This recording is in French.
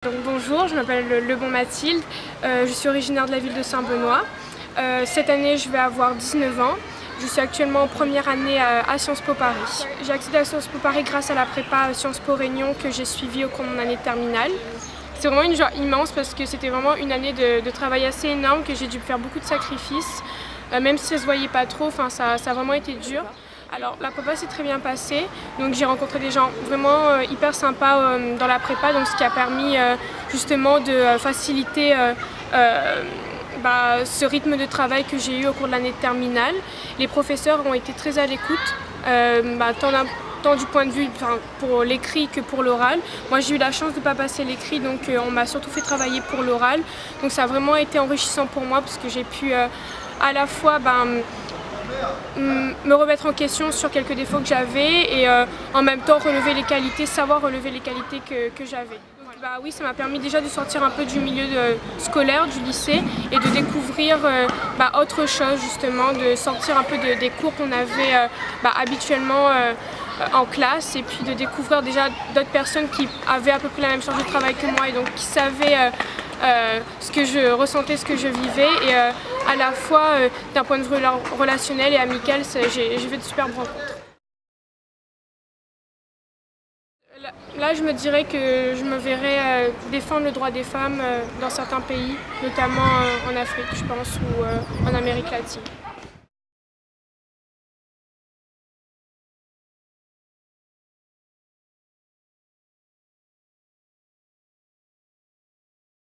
Donc bonjour, je m'appelle Lebon Mathilde, je suis originaire de la ville de Saint-Benoît. Cette année je vais avoir 19 ans. Je suis actuellement en première année à Sciences Po Paris. J'ai accédé à Sciences Po Paris grâce à la prépa Sciences Po Réunion que j'ai suivie au cours de mon année de terminale. C'est vraiment une joie immense parce que c'était vraiment une année de travail assez énorme, que j'ai dû faire beaucoup de sacrifices. Même si ça se voyait pas trop, ça a vraiment été dur. Alors la prépa s'est très bien passée, donc j'ai rencontré des gens vraiment hyper sympas dans la prépa, donc ce qui a permis justement de faciliter ce rythme de travail que j'ai eu au cours de l'année de terminale. Les professeurs ont été très à l'écoute, tant du point de vue pour l'écrit que pour l'oral. Moi j'ai eu la chance de ne pas passer l'écrit, donc on m'a surtout fait travailler pour l'oral. Donc ça a vraiment été enrichissant pour moi parce que j'ai pu à la fois me remettre en question sur quelques défauts que j'avais et en même temps savoir relever les qualités que j'avais. Oui, ça m'a permis déjà de sortir un peu du milieu scolaire, du lycée et de découvrir autre chose justement, de sortir un peu des cours qu'on avait habituellement en classe et puis de découvrir déjà d'autres personnes qui avaient à peu près la même charge de travail que moi et donc qui savaient ce que je ressentais, ce que je vivais et à la fois d'un point de vue relationnel et amical, j'ai fait de superbes rencontres. Là, je me dirais que je me verrais défendre le droit des femmes dans certains pays, notamment en Afrique, je pense, ou en Amérique latine.